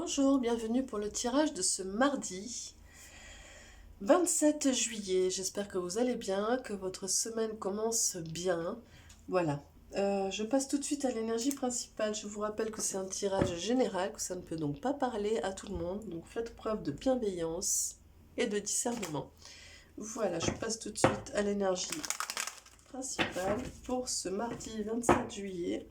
Bonjour, bienvenue pour le tirage de ce mardi 27 juillet. J'espère que vous allez bien, que votre semaine commence bien. Voilà. Je passe tout de suite à l'énergie principale. Je vous rappelle que c'est un tirage général, que ça ne peut donc pas parler à tout le monde. Donc faites preuve de bienveillance et de discernement. Voilà, je passe tout de suite à l'énergie principale pour ce mardi 27 juillet.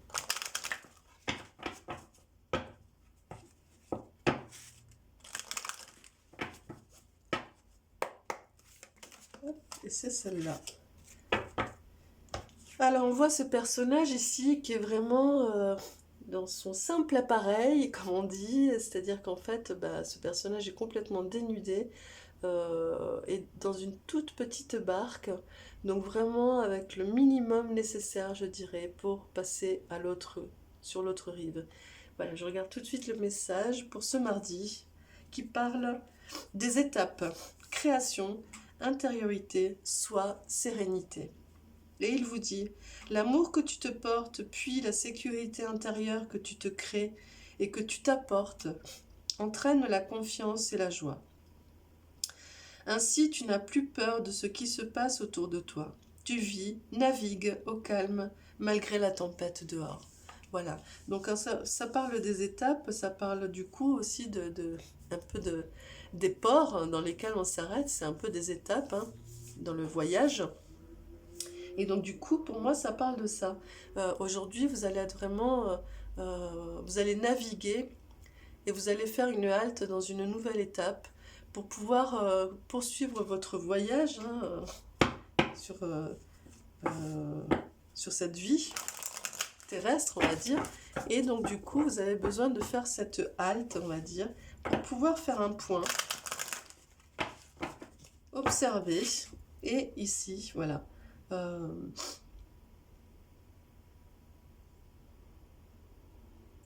Et c'est celle-là. Alors on voit ce personnage ici qui est vraiment dans son simple appareil, comme on dit, c'est-à-dire qu'en fait ce personnage est complètement dénudé et dans une toute petite barque, donc vraiment avec le minimum nécessaire je dirais pour passer à sur l'autre rive. Voilà, je regarde tout de suite le message pour ce mardi qui parle des étapes: création, intériorité, soi, sérénité. Et il vous dit: l'amour que tu te portes, puis la sécurité intérieure que tu te crées et que tu t'apportes, entraînent la confiance et la joie. Ainsi, tu n'as plus peur de ce qui se passe autour de toi. Tu vis, navigues au calme, malgré la tempête dehors. Voilà, donc ça parle des étapes, ça parle du coup aussi un peu des ports dans lesquels on s'arrête, c'est un peu des étapes dans le voyage. Et donc du coup, pour moi, ça parle de ça. Aujourd'hui, vous allez être vraiment, vous allez naviguer et vous allez faire une halte dans une nouvelle étape pour pouvoir poursuivre votre voyage sur, euh, sur cette vie terrestre, on va dire. Et donc du coup, vous avez besoin de faire cette halte, on va dire, pour pouvoir faire un point, observer. Et ici, voilà.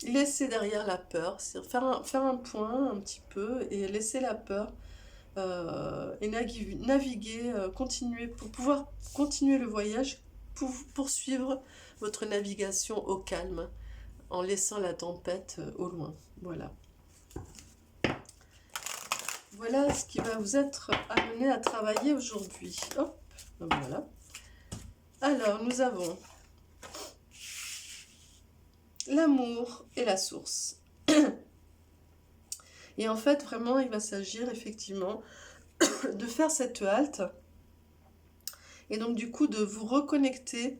Laisser derrière la peur, c'est faire un point un petit peu et laisser la peur et naviguer, continuer, pour pouvoir continuer le voyage, pour poursuivre votre navigation au calme, en laissant la tempête au loin. Voilà. Voilà ce qui va vous être amené à travailler aujourd'hui. Hop, voilà. Alors, nous avons l'amour et la source. Et en fait, vraiment, il va s'agir effectivement de faire cette halte et donc du coup de vous reconnecter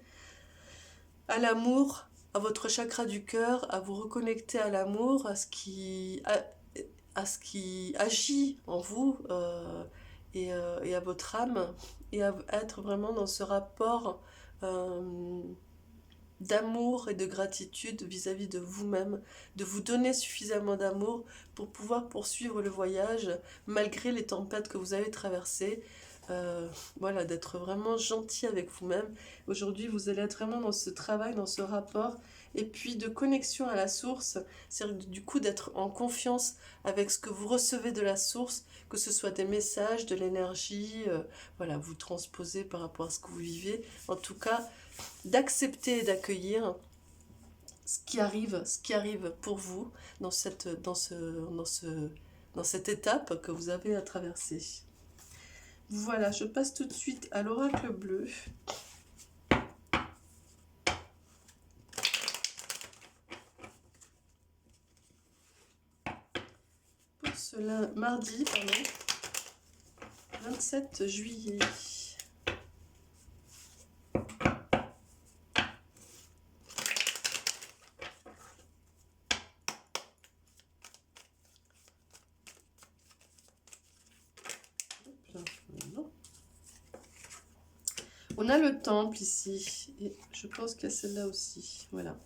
à l'amour, à votre chakra du cœur, à vous reconnecter à l'amour, à ce qui agit en vous et à votre âme, et à être vraiment dans ce rapport d'amour et de gratitude vis-à-vis de vous-même, de vous donner suffisamment d'amour pour pouvoir poursuivre le voyage malgré les tempêtes que vous avez traversées. Voilà, d'être vraiment gentil avec vous-même. Aujourd'hui, vous allez être vraiment dans ce travail, dans ce rapport, et puis de connexion à la source, c'est du coup d'être en confiance avec ce que vous recevez de la source, que ce soit des messages, de l'énergie, voilà, vous transposez par rapport à ce que vous vivez. En tout cas, d'accepter et d'accueillir ce qui arrive pour vous dans cette étape que vous avez à traverser. Voilà, je passe tout de suite à l'oracle bleu. Pour ce mardi, 27 juillet. On a le temple ici, et je pense qu'il y a celle-là aussi. Voilà.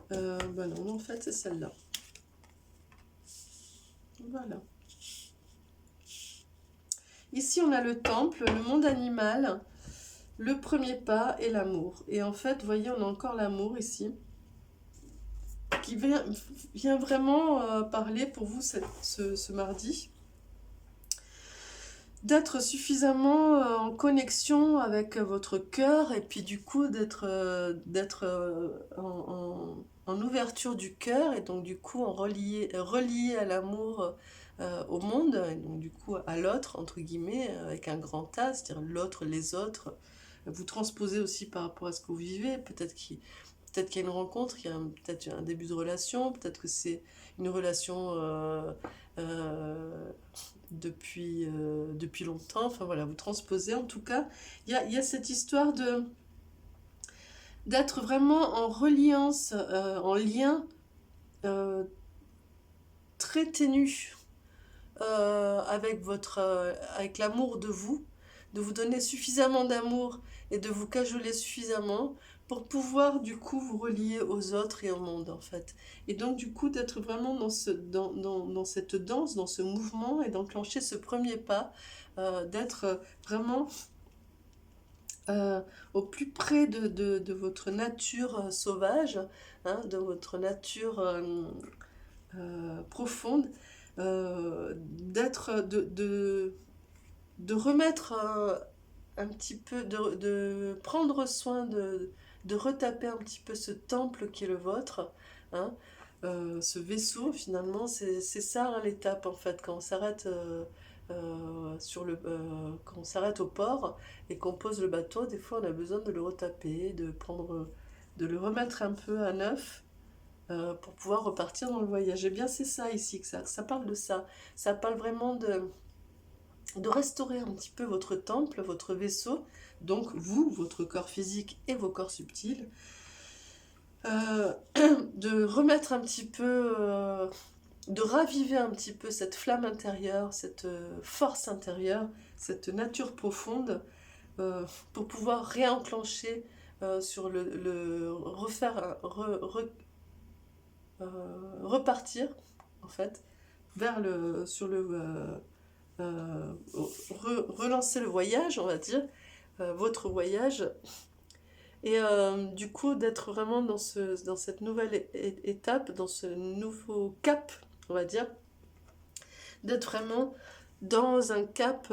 Ben non, en fait, c'est celle-là. Voilà. Ici, on a le temple, le monde animal, le premier pas et l'amour. Et en fait, vous voyez, on a encore l'amour ici, qui vient vraiment parler pour vous ce mardi. D'être suffisamment en connexion avec votre cœur et puis du coup d'être en ouverture du cœur, et donc du coup en relié à l'amour, au monde, et donc du coup à l'autre, entre guillemets, avec un grand A, c'est-à-dire l'autre, les autres. Vous transposez aussi par rapport à ce que vous vivez, peut-être qu'il y a une rencontre, il y a peut-être un début de relation, peut-être que c'est une relation euh, depuis longtemps, enfin voilà, vous transposez. En tout cas, il y a cette histoire d'être vraiment en reliance, en lien euh, très ténu avec l'amour de vous donner suffisamment d'amour et de vous cajoler suffisamment pour pouvoir du coup vous relier aux autres et au monde en fait. Et donc du coup d'être vraiment dans cette danse, dans ce mouvement et d'enclencher ce premier pas, d'être vraiment euh, au plus près de votre nature sauvage, hein, de votre nature profonde, de remettre un petit peu, de prendre soin de retaper un petit peu ce temple qui est le vôtre, hein, ce vaisseau finalement, c'est ça hein, l'étape en fait, quand on s'arrête quand on s'arrête au port et qu'on pose le bateau, des fois on a besoin de le retaper, de le remettre un peu à neuf pour pouvoir repartir dans le voyage. Et bien c'est ça ici, que ça parle de ça. Ça parle vraiment de restaurer un petit peu votre temple, votre vaisseau, donc vous, votre corps physique et vos corps subtils, euh, de remettre un petit peu, de raviver un petit peu cette flamme intérieure, cette force intérieure, cette nature profonde, pour pouvoir réenclencher sur refaire, repartir en fait vers relancer le voyage, on va dire, votre voyage, et du coup d'être vraiment dans cette nouvelle étape, dans ce nouveau cap, on va dire, d'être vraiment dans un cap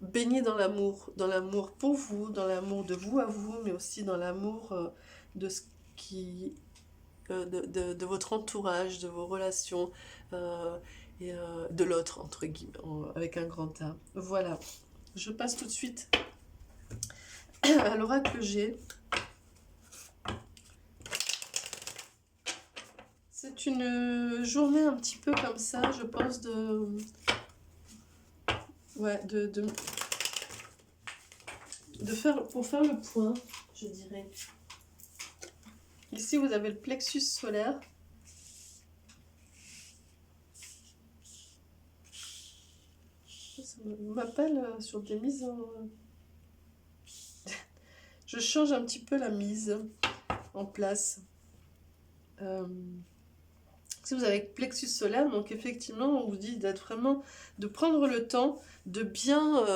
baigné dans l'amour pour vous, dans l'amour de vous à vous, mais aussi dans l'amour de ce qui de votre entourage, de vos relations et de l'autre, entre guillemets, avec un grand A. Voilà, je passe tout de suite à l'oracle G. C'est une journée un petit peu comme ça, je pense, ouais, pour faire le point, je dirais. Ici, vous avez le plexus solaire. Ça m'appelle sur des mises en... Je change un petit peu la mise en place. Si vous avez le plexus solaire, donc effectivement, on vous dit de prendre le temps de bien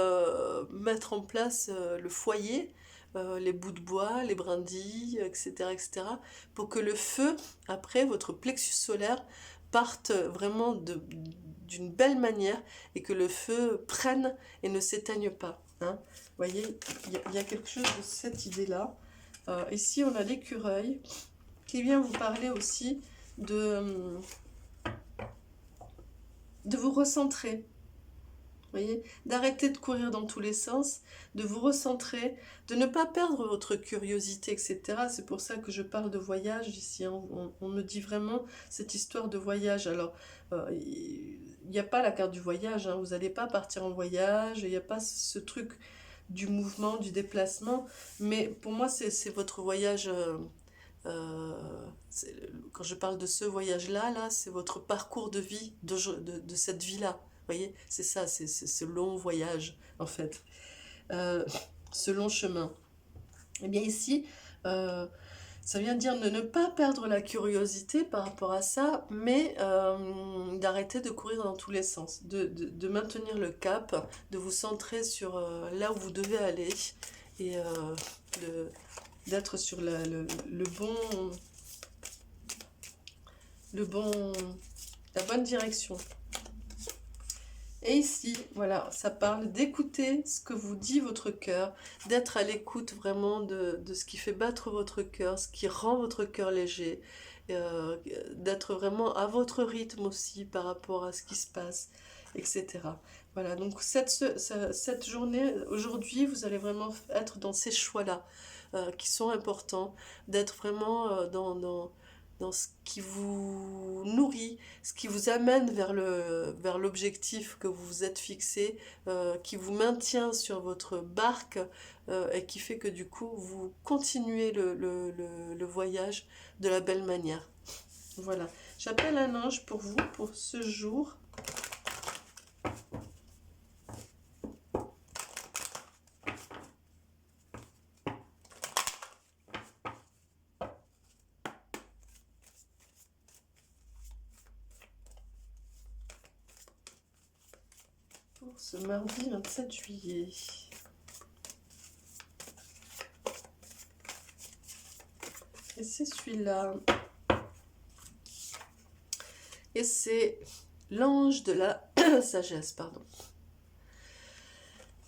mettre en place le foyer, les bouts de bois, les brindilles, etc., etc., pour que le feu, après, votre plexus solaire, parte vraiment d'une belle manière et que le feu prenne et ne s'éteigne pas. Hein. Vous voyez, il y a quelque chose de cette idée-là. Ici, on a l'écureuil qui vient vous parler aussi de vous recentrer. Vous voyez, d'arrêter de courir dans tous les sens, de vous recentrer, de ne pas perdre votre curiosité, etc. C'est pour ça que je parle de voyage ici. Hein. On me dit vraiment cette histoire de voyage. Alors, il n'y a pas la carte du voyage. Hein. Vous n'allez pas partir en voyage. Il n'y a pas ce truc du mouvement, du déplacement. Mais pour moi, c'est votre voyage. Quand je parle de ce voyage-là, là, c'est votre parcours de vie, de cette vie-là. Vous voyez, c'est ça, c'est ce long voyage, en fait. Ce long chemin. Et bien ici, ça vient dire de ne pas perdre la curiosité par rapport à ça, mais d'arrêter de courir dans tous les sens, de maintenir le cap, de vous centrer sur là où vous devez aller, et d'être sur la bonne direction. Et ici, voilà, ça parle d'écouter ce que vous dit votre cœur, d'être à l'écoute vraiment de ce qui fait battre votre cœur, ce qui rend votre cœur léger, euh, d'être vraiment à votre rythme aussi par rapport à ce qui se passe, etc. Voilà, donc cette journée, aujourd'hui, vous allez vraiment être dans ces choix-là qui sont importants, d'être vraiment dans ce qui vous nourrit, ce qui vous amène vers l'objectif que vous vous êtes fixé, qui vous maintient sur votre barque et qui fait que du coup vous continuez le voyage de la belle manière. Voilà, j'appelle un ange pour vous, pour ce jour. Pour ce mardi 27 juillet. Et c'est celui-là. Et c'est l'ange de la sagesse, pardon.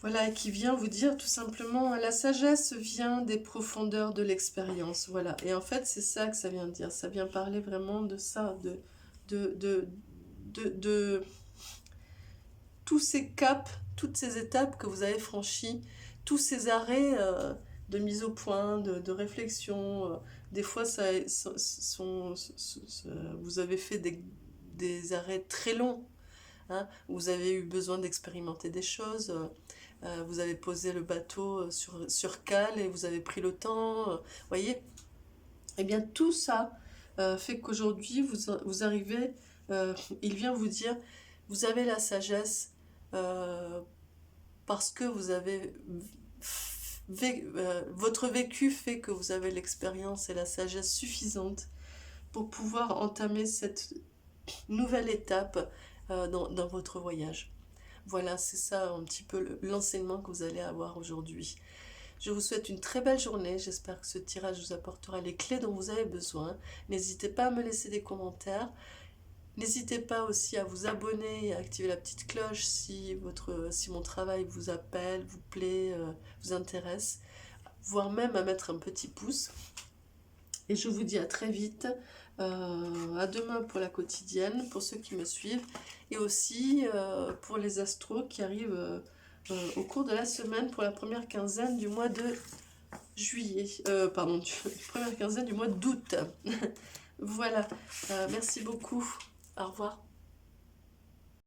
Voilà, qui vient vous dire tout simplement, la sagesse vient des profondeurs de l'expérience. Voilà, et en fait, c'est ça que ça vient dire. Ça vient parler vraiment de ça, de tous ces caps, toutes ces étapes que vous avez franchies, tous ces arrêts de mise au point, de réflexion. Des fois, vous avez fait des arrêts très longs. Hein, vous avez eu besoin d'expérimenter des choses. Vous avez posé le bateau sur cale et vous avez pris le temps. Voyez, eh bien, tout ça fait qu'aujourd'hui, vous arrivez, il vient vous dire, vous avez la sagesse parce que vous avez votre vécu fait que vous avez l'expérience et la sagesse suffisante pour pouvoir entamer cette nouvelle étape dans votre voyage. Voilà, c'est ça un petit peu l'enseignement que vous allez avoir aujourd'hui. Je vous souhaite une très belle journée. J'espère que ce tirage vous apportera les clés dont vous avez besoin. N'hésitez pas à me laisser des commentaires. N'hésitez pas aussi à vous abonner et à activer la petite cloche si mon travail vous appelle, vous plaît, vous intéresse, voire même à mettre un petit pouce. Et je vous dis à très vite, à demain pour la quotidienne, pour ceux qui me suivent, et aussi pour les astros qui arrivent au cours de la semaine pour la première quinzaine du mois de juillet, première quinzaine du mois d'août. Voilà, merci beaucoup, au revoir.